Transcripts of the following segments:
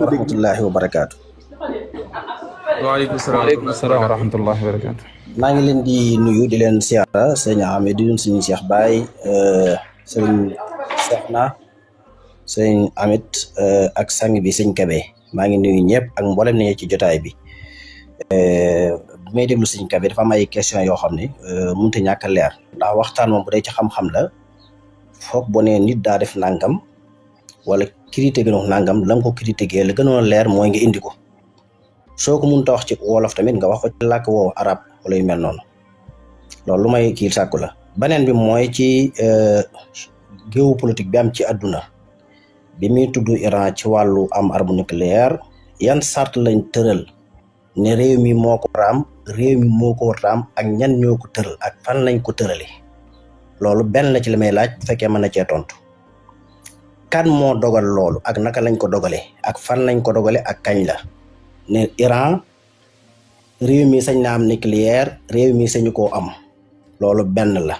wa rahmatullahi wa barakaatu. waaleykum salaam wa rahmatullahi wa barakaatu. maa ngi leen di nuyu di leen siyaara sëñ Amidou sëñ Cheikh Baye sëñ Soxna sëñ Amit ak sang bi sëñ Kabe maa ngi nuyu ñëpp ak mboolem ne ci jotaay bi bu may déglu sëñ Kabe dafa am ay question yoo xam ne mënut a ñàkk a leer ndax waxtaan moom bu dee ci xam-xam la foog boo nee nit daa def nangam wala critiqué no nangam la nga ko critiqué la gënoon a leer mooy nga indi ko soo ko mënut a wax ci wolof tamit nga wax ko ci làkk woowu arab wala yu mel noonu loolu lu may kii sàkku la. beneen bi mooy ci géopolitique bi am ci àdduna bi muy tudd Iran ci wàllu am arme nucléaire yan sart lañ tëral ne réew mi moo ko raam réew mi moo ko raam ak ñan ñoo ko tëral ak fan lañ ko tërale loolu benn la ci li may laaj bu fekkee mën na cee tontu kan moo dogal loolu ak naka lañ ko dogale ak fan lañ ko dogale ak kañ la ne Iran réew mi sañ na am nucléaire réew mi sañu koo am loolu benn la.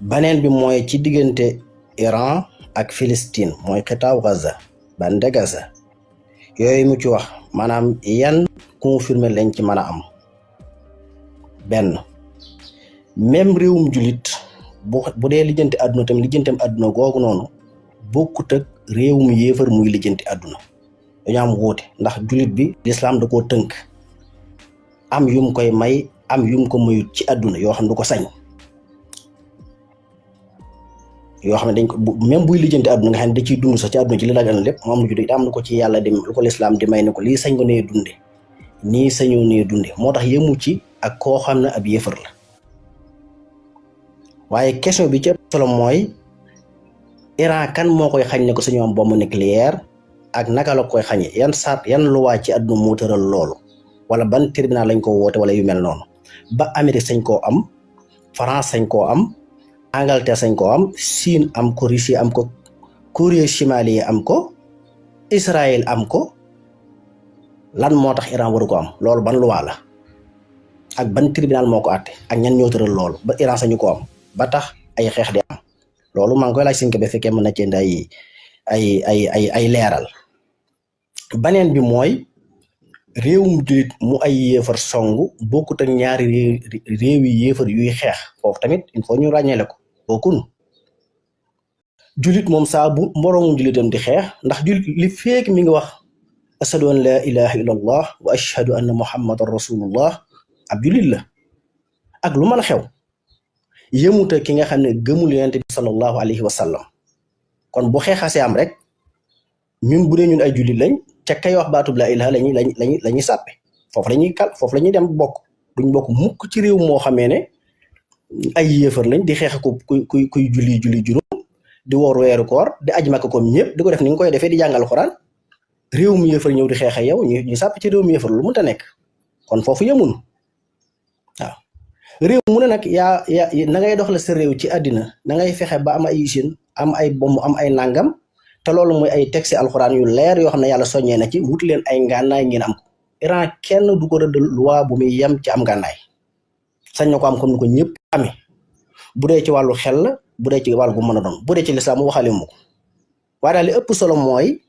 beneen bi mooy ci diggante Iran ak Palestine mooy xitaaw Gaza bande Gaza yooyu mu ci wax maanaam yan confirmer lañ ci mën a am benn même réewum julit bu dee lijjanti àdduna tamit lijjanteem àdduna googu noonu bokkut ak réewum yéefar muy lijjanti àdduna dañu am wuute ndax julit bi lislaam da koo tënk am yum koy may am yum ko mayut ci àdduna yoo xam ne du ko sañ yoo xam ne dañ ko même buy lijjanti àdduna nga xam ne da ciy dund sax ci àdduna ci li laaj na lépp mu am lu am na ko ci yàlla di lu ko lislaam di may ne ko lii sañ ko nee dunde nii sañoo nee dunde moo tax yëmu ci ak koo xam ne ab yéefar la waaye question bi ci ëpp solo mooy Iran kan moo koy xañ ne ko sañoo am bombe nucléaire ak naka la koy xañe yan saat yan luwaa ci àdduna moo tëral loolu wala ban tribunal lañ ko woote wala yu mel noonu ba Amérique sañ koo am France sañ koo am Angleterre sañ koo am Chine am ko Russie am ko Corée Chimalie am ko Israël am ko lan moo tax Iran waru ko am loolu ban luwaa la ak ban tribunal moo ko àtte ak ñan ñoo tëral loolu ba Iran sañu ko am ba tax ay xeex di am loolu maa ngi koy laaj sëñ bi fekkee mën na cee indi ay leeral. beneen bi mooy réewum julit mu ay yéefar songu bokkut ak ñaari réew yi yéefar yuy xeex foofu tamit il faut ñu ràññeele ko bokkun julit moom saa bu moroomum julitam di xeex ndax julit li feek mi ngi wax ashadu an la ilaha illallah wa ashhadu anna muhammadan rasulullah ab julit la ak lu mën a xew yëmuta ki nga xam ne gëmul yonent bi sallallahu alayhi wa sallam kon bu xeexasee am rek ñun bu dee ñun ay julit lañ ca kay wax baatub laa ilaha lañuy sàppe foofu la ñuy dem bokk duñ bokk mukk ci réew moo xamee ne ay yéefar lañ di xeex ko kuy julli juróom di woor weeru koor di aj Makka comme ñëpp di ko def ni nga koy defee di jàngal Alxuraan réew mu yéefar ñëw di xeex ak yow ñu sàpp ci réew mu yéefar lu mënta nekk kon foofu yemun waaw réew mu ne nag yaa na ngay doxale sa réew ci àddina na ngay fexe ba am ay usine am ay bomb am ay nangam te loolu mooy ay texte alxuraan yu leer yoo xam ne yàlla soññee na ci wuti leen ay ngànnaay ngeen am ko Iran kenn du ko rëddal loi bu muy yem ci am ngànnaay sañ na ko am comme ni ko ñëpp amee bu dee ci wàllu xel la bu dee ci wàllu gu mën a doon bu dee ci lislaam mu waxale mu ko waaye daal li ëpp solo mooy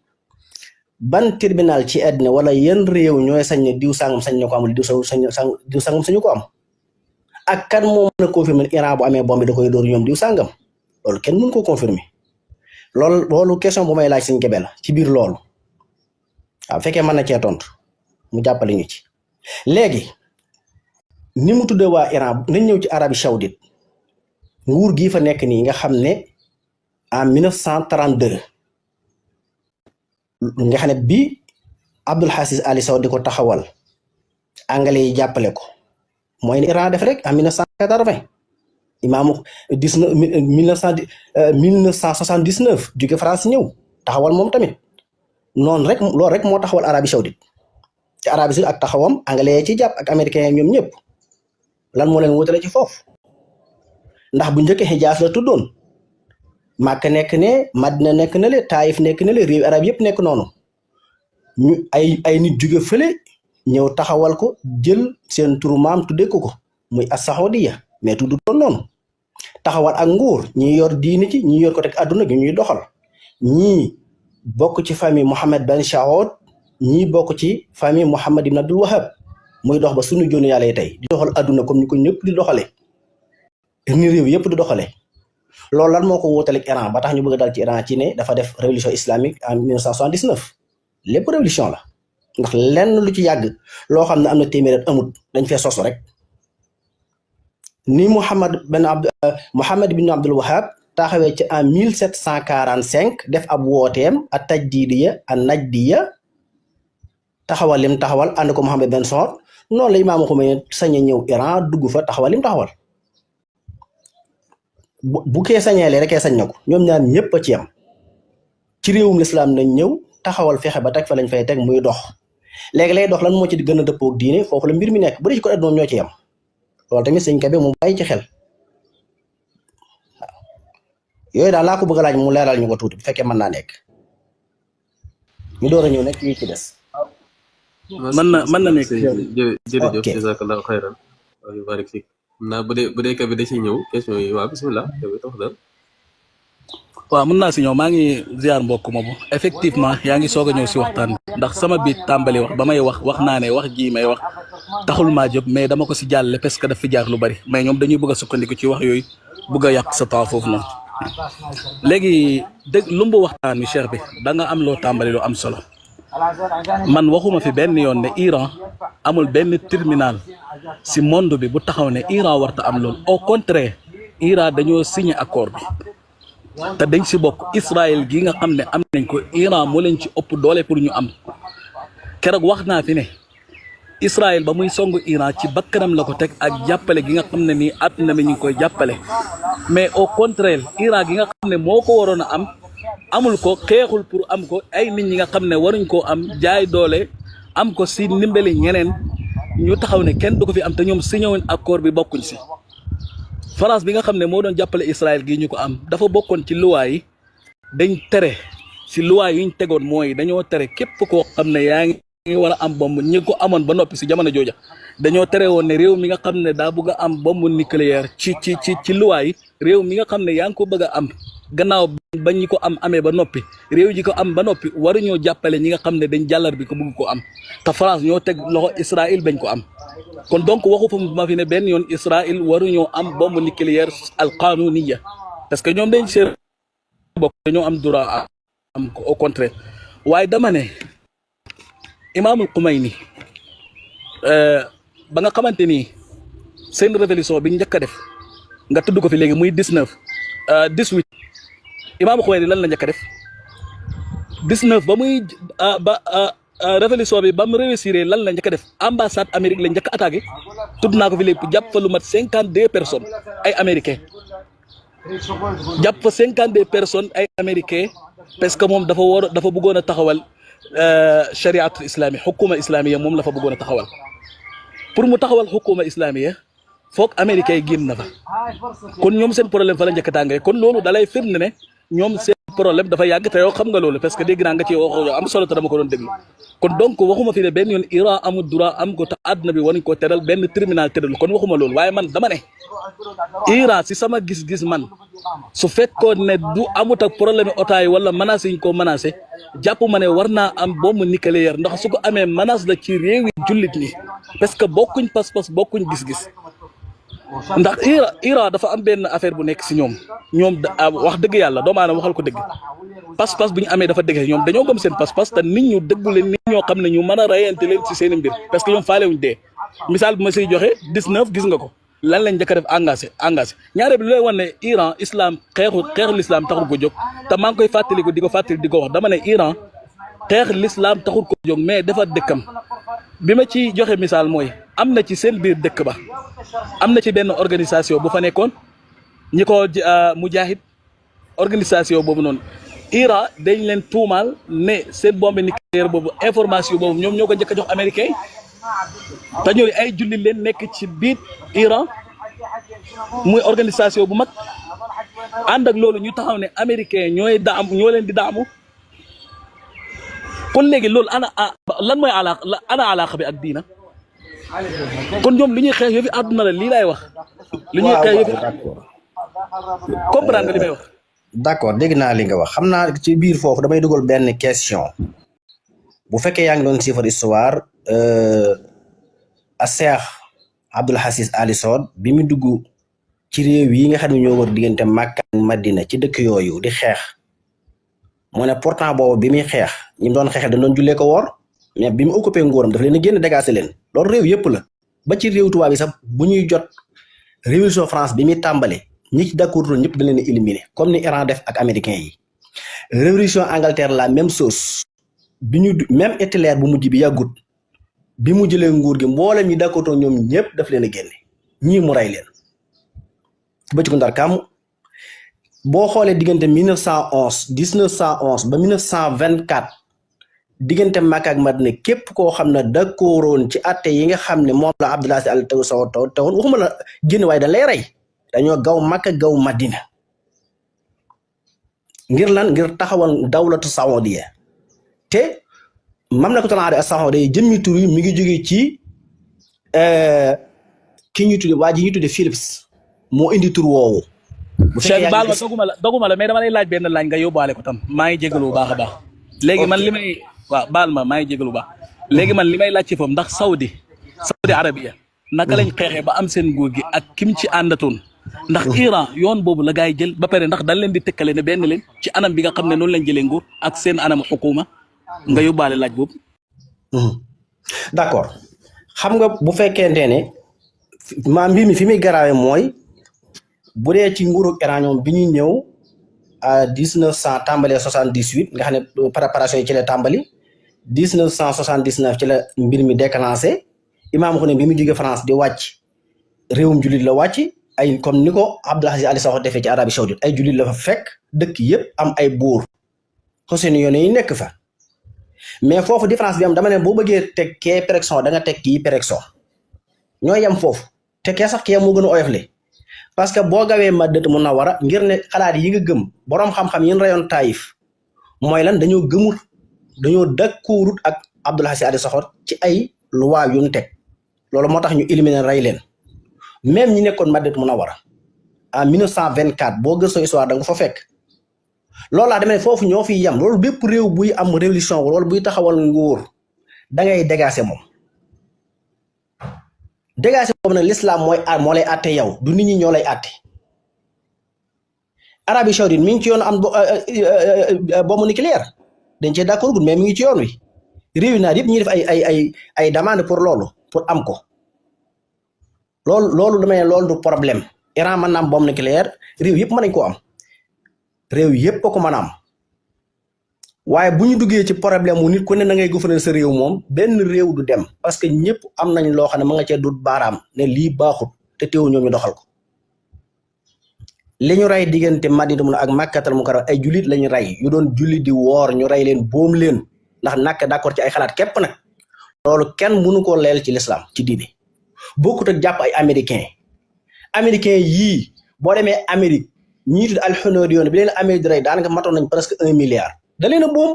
ban tribunal ci àddina wala yan réew ñooy sañ ne diw sangam sañ na ko am diw sangam sañu ko am ak kan moo mën a confirmer Iran bu amee bombe da koy dóor ñoom diw sangam loolu kenn mën ko confirmer loolu question bu may laaj sëñ Kebe la ci biir loolu waaw fekkee mën na cee tontu mu jàppale ñu ci léegi ni mu tuddee waa Iran nañ ñëw ci Arabie Saoudite nguur gii fa nekk nii nga xam ne en 1932 nga xam ne bi Abdul Aziz Ali Saoud di ko taxawal anglais yi jàppale ko mooy Iran def rek en 1980 imaamu 1979 jóge France ñëw taxawal moom tamit noonu rek loolu rek moo taxawal Arabie Saoudite te Arabie Saoudite ak taxawam anglais ci jàpp ak américains ñoom ñëpp lan moo leen wutale ci foofu ndax bu njëkk Hijaas la tuddoon Màkka nekk ne Madina nekk na le Taïf nekk na le réew arab yëpp nekk noonu ñu ay nit jóge fële ñëw taxawal ko jël seen turu maam tuddee ko muy as-Saoudiya mais tuddu doon noonu taxawal ak nguur ñi yor diini ci ñi yor ko teg àdduna gi ñuy doxal ñii bokk ci famille Mohammed Ben Saoud ñii bokk ci famille Mohammed ibn Abdul Wahab muy dox ba suñu joonu yàlla yi tey di doxal adduna comme ni ko ñëpp di doxale ni réew yëpp di doxale loolu lan moo ko wóotaleeg Iran ba tax ñu bëgg a dal ci Iran ci ne dafa def révolution islamique en 1979 lépp révolution la ndax lenn lu ci yàgg loo xam ne am na téeméer amut dañ fee sosu rek ni Mohammed bin Abdul Wahab taxawee ci en 1745 def ab wooteem a tajdidiya a najdiya taxawal lim taxawal ànd ko Mohammed Ben Saoud noonu la Imaamu Khomeini sañ a ñëw Iran dugg fa taxawal lim taxawal bu kee sañeele rek sañ na ko ñoom ñaar ñëpp a ci yam ci réewum lislaam nañ ñëw taxawal fexe ba teg fa lañ fay teg muy dox léegi lay dox lan moo ci gën a dëppoo ak diine foofu la mbir mi nekk bu dee ci ko moom ñoo ci yam loolu tamit sëñ Kebe mu bàyyi ci xel waaw yooyu daal laa ko bëgg a laaj mu leeral ñu ko tuuti bu fekkee mën naa nekk ñu door a ñëw nekk yi ci des. mën na nekk. jërëjëf jazakallahu xayran wa yubarik fik naa bu dee Kebe da ciy ñëw question yi waaw bismillah Kebe tax dal waaw mën naa si ñëw maa ngi ziar mbokk moomu effectivement yaa ngi soog a ñëw si waxtaan bi ndax sama biit tàmbali wax ba may wax naa ne wax jii may wax taxul maa jóg mais dama ko si jàllale parce que daf fi jaar lu bari mais ñoom dañuy bëgg a sukkandiku ci wax yooyu bëgg a yàq sa temps foofu noonu léegi dégg lu mu waxtaan wi cheikh bi da nga am loo tàmbali lu am solo man waxuma fi benn yoon ne Iran amul benn terminal si monde bi bu taxaw ne Iran warta am loolu au contraire Iran dañoo signé accord bi te dañ si bokk Israël gi nga xam ne am nañ ko Iran moo leen ci ëpp doole pour ñu am keroog wax naa fi ne Israël ba muy songu Iran ci bakkanam la ko teg ak jàppale gi nga xam ne nii àdduna bi ñu ngi koy jàppale mais au contraire Iran gi nga xam ne moo ko waroon a am amul ko xeexul pour am ko ay nit ñi nga xam ne waruñ koo am jaay doole am ko si ndimbali ñeneen ñu taxaw ne kenn du ko fi am te ñoom signé woon accord bi bokkuñ si France bi nga xam ne moo doon jàppale Israël gii ñu ko am dafa bokkoon ci luwaay yi dañ tere si luwaay yi ñu tegoon mooy dañoo tere képp koo xam ne yaa ngi war a am bombe ñi ko amoon ba noppi si jamono jooja dañoo tere woon ne réew mi nga xam ne daa bëgg a am bombe nucléaire ci luwaay yi réew mi nga xam ne yaa ngi ko bëgg a am gannaaw ba ñi ko am amee ba noppi réew ji ko am ba noppi waruñoo jàppale ñi nga xam ne dañ jàllar bi ko bëgg ko am te France ñoo teg loxo Israël bañ ko am kon donc waxu fa ma fi ne benn yoon Israël waruñoo am bombe nucléaire al qanuniya parce que ñoom dañ seer bokk dañoo am droit am ko au contraire waaye dama ne Imaamul Khomeini ba nga xamante ni seen révolution bi njëkk a def nga tudd ko fi léegi muy 18 Imaamul Khomeini lan la njëkk a def 19 ba muy révolution bi ba mu réussir lan la njëkk a def ambassade Amérique la njëkk a attaqué tudd naa ko fi léegi jàpp fa lu mat 52 personnes ay américains jàpp fa 52 personnes ay américains parce que moom dafa bëggoon a taxawal chariatul islami xukuma islamiya moom la fa bëggoon a taxawal pour mu taxawal xukuma islamiya foog américains yi génn na fa kon ñoom seen problème fa la njëkk a tàngee kon loolu dalay firnde ne ñoom seen problème dafa yàgg te yow xam nga loolu parce que dégg naa nga ci wax am solo te dama ko doon déglu kon donc waxuma fi ne benn yoon Iran amul droit am ko te àdduna bi waruñ koo teral benn tribunal teral kon waxuma loolu waaye man dama ne Iran si sama gis-gis man su fekkoon ne du amut ak problème otaay wala menace yi ñu ko menacé jàpp ma ne war naa am bombe nucléaire ndax su ko amee menace la ci réewi jullit ñi parce que bokkuñ pas-pas bokkuñ gis-gis ndax Iran dafa am benn affaire bu nekk si ñoom wax dëgg yàlla doomu aadama waxal ko dëgg pas-pas bu ñu amee dafa dëgg ñoom dañoo gëm seen pas-pas te nit ñu dëggu leen nit ñoo xam ne ñu mën a rayante leen si seen i mbir parce que ñoom faale wuñ dee misaal bi ma siy joxe 19 gis nga ko lan lañ njëkk a def engagé ñaareel bi lu lay wan ne Iran islam xeexu l'islam taxul ko jóg te maa ngi koy fàttaliku di ko wax dama ne Iran xeex l'islam taxul ko jóg mais dafa dëkkam bi ma ci joxe misaal mooy am na ci seen biir dëkk ba am na ci benn organisation bu fa nekkoon ñi ko Mujahid organisation boobu noonu Iran dañ leen tuumaal ne seen bombe nucléaire boobu information boobu ñoom ñoo ko njëkk a jox américain te ñooy ay jullit leen nekk ci biir Iran muy organisation bu mag ànd ak loolu ñu taxaw ne américain ñoo leen di daamu kon léegi loolu lan mooy alaaqa bi ak diina kon ñoom li ñuy xeex yëfi àdduna la lii laay wax li ñuy xeex yëfi comprendre nga li may wax d'accord dégg naa li nga wax xam naa ci biir foofu damay dugal benn question bu fekkee yaa ngi doon sifar histoire a Cheikh Abdoul Aziz Ally Sow bi mu dugg ci réew yi nga xam ne ñoo wër diggante Makka ak Madina ci dëkk yooyu di xeex mu ne pourtant boobu bi muy xeex ñi mu doon xeexee dañ doon jullee ko woor mais bi mu occupé nguuram dafa leen a génn dégager leen loolu réew yëpp la ba ci réew tubaab yi sax bu ñuy jot révolution France bi muy tàmbale ñi ci d'accord ñëpp dañ leen a éliminer comme ni Iran def ak américains yi révolution Angleterre la même chose bi ñu même Hitler bu mujj bi yàggut bi mu jëlee nguur gi mboolem ñi d'accord ñoom ñëpp daf leen a génne ñii mu rey leen ba ci ko ndar kam boo xoolee diggante 1911 1911 ba 1924 diggante Makka ak Madina képp koo xam ne d'accordoon ci atte yi nga xam ne moom la Abdoul Aziz Ally Sow tegoon waxuma la génn waaye dañ lay rey dañoo gaw Makka gaw Madina ngir lan ngir taxawal dawlatu saoudiya te mamlakatul arabiya saoudiya jëmmi tur yi mi ngi jógee ci ki ñu tudde waa ji ñu tudde Philips moo indi tur woowu bu Cheikh baal ma doguma la mais dama lay laaj benn laaj nga yóbbaale ko tam maa ngi jégalu bu baax a baax léegi man li may waaw baal ma maa ngi jégalu bu baax léegi man li may laaj ci foofu ndax Saudi Arabia naka lañ xeexee ba am seen nguur gi ak kim ci àndatoon ndax Iran yoon boobu la gaay jël ba pare ndax dañ leen di tëkkale ne benn leen ci anam bi nga xam ne noonu lañ jëlee nguur ak seen anam xukuma nga yóbbaale laaj boobu. d'accord xam nga bu fekkente ne maa mbir mi fi muy garaawee mooy bu dee ci nguuru Iran ñoom bi ñuy ñëw à 1900 tàmbalee 78 nga xam ne préparation yi ci la tàmbali 1979 ci la mbir mi déclenché Imam Khomeini bi mu jógee France di wàcc réewum jullit la wàcc ay comme ni ko Abdoul Aziz Ally Sow defee ci Arabie Saoudite ay jullit la fa fekk dëkk yëpp am ay buur Hussein yoone yi nekk fa mais foofu différence bi am dama ne boo bëggee teg kee péréction da nga teg kii péréction ñoo yem foofu te kee sax kee moo gën a oyofle parce que boo gawee Madinatu Munawwara ngir ne xalaat yi nga gëm boroom xam-xam yi rayoon Taïf mooy lan dañoo gëmul dañoo d'accordut ak Abdoul Aziz Ally Sow ci ay loi yu ñu teg loolu moo tax ñu éliminer rey leen même ñi nekkoon Madinatu Munawwara en 1924 boo gëstoo histoire da nga fa fekk loolu laa demee foofu ñoo fi yem loolu bépp réew buy am révolution loolu buy taxawal nguur da ngay dégager moom dégager boobu nag l'islam moo lay àtte yow du nit ñi ñoo lay àtte Arabie Saoudite mi ngi ci yoon am bombe nucléaire dañ cee d'accord mais mi ngi ci yoon wi réew yi naar yëpp ñuy def ay demande pour loolu pour am ko loolu dama ne loolu du problème Iran mën na am bombe nucléaire réew yëpp mën nañ koo am réew yëpp ko mën a am waaye bu ñu duggee ci problème wu nit ku ne na ngay gouverner sa réew moom benn réew du dem parce que ñëpp am nañ loo xam ne ma nga cee dut baaraam ne lii baaxut te teewu ñoom ñu doxal ko li ñu rey diggante Madina ak Makkatal Mukarram ay jullit lañu rey yu doon jullit di woor ñu rey leen boom leen ndax nak d'accord ci ay xalaat képp nag loolu kenn mënu ko leel ci l'islam ci diine bokkut ak jàpp ay américain yii boo demee Amérique ñii tudd alxunóoriyoon bi leen Amérique di rey daanaka matoon nañ presque 1 milliard da leen a boom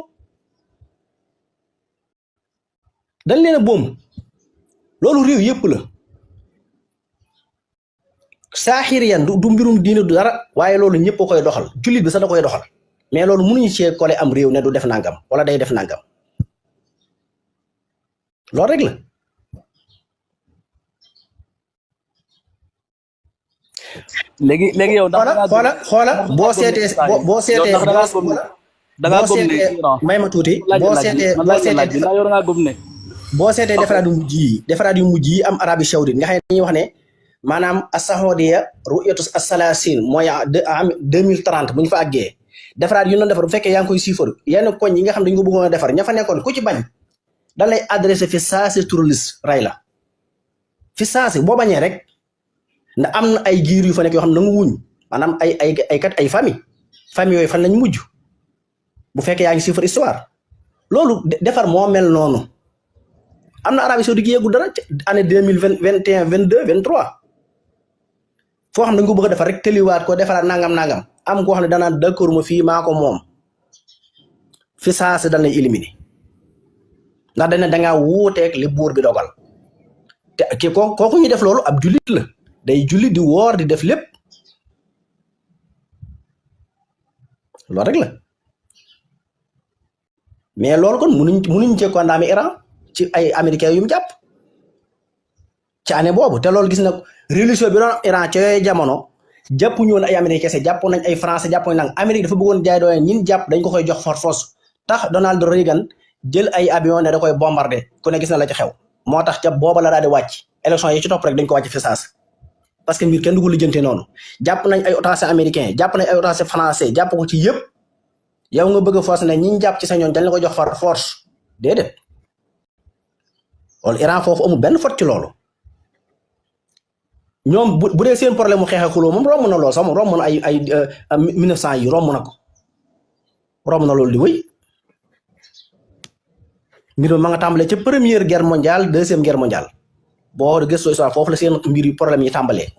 dañ leen a boom loolu réew yëpp la saaxiriyan du mbirum diine du dara waaye loolu ñëpp a koy doxal jullit bi sax da koy doxal mais loolu mënuñu cee kole am réew ne du def nangam wala day def nangam loolu rek la léegi yow xoola boo seetee da ngaa gëm ne may ma tuuti boo seetee defaraat yu mujj yi am Arabie Saoudite nga xam ne dañuy wax ne maanaam as-Saoudiya ru'yatu as-salasin mooy 2030 bu ñu fa àggee defaraat yu noonu defar bu fekkee yaa ngi koy siifar yenn koñ yi nga xam dañu ko bëggoon a defar ña fa nekkoon ku ci bañ da lay adressé fi saasi touriste ray la fi saasi boo bañee rek ndax am na ay giir yu fa nekk yoo xam ne nangu wuñ maanaam ay famille yooyu fan lañ mujj bu fekkee yaa ngi siifar histoire loolu defar moo mel noonu am na Arabie Saoudite gi yeggu dara année 2020 21 22 23 foo xam ne dañ ko bëgg a defar rek tëliwaat ko defaraat nangam am koo xam ne danaan d'accord ma fii maa ko moom fi saasi dañ lay éliminer ndax dañ ne dangaa wuuteeg li buur bi dogal te ki kooku ñuy def loolu ab jullit la day julli di woor di def lépp loolu rek la mais loolu kon munuñ cee condamné Iran ci ay américains yu mu jàpp ci année boobu te loolu gis na religion bi doon Iran ca yooyu jamono jàppuñu woon ay américains kese jàpp nañ ay français jàpp nañ nag Amérique dafa bëggoon jaay doole ñin jàpp dañ ko koy jox force tax Donald Reagan jël ay avion ne da koy bombardé ku ne gis na la ci xew moo tax ca booba la daal di wàcc élection yi ci topp rek dañ ko wàcc fi saas parce que mbir kenn du ko lijjante noonu jàpp nañ ay otages américains jàpp nañ ay otages français jàpp ko ci yëpp yow nga bëgg a force ne ñi jàpp ci sa ñoon dañ la ko jox far force déedéet loolu Iran foofu amul benn faute ci loolu ñoom bu dee seen problème mu xeex ak xuloo moom romb na lool sax moom romb na ay 1900 yi romb na ko romb na loolu di wéy mbir ma nga tàmbalee ca première guerre mondiale deuxième guerre mondiale boo gëstoo histoire foofu la seen mbir yu problème yi tàmbalee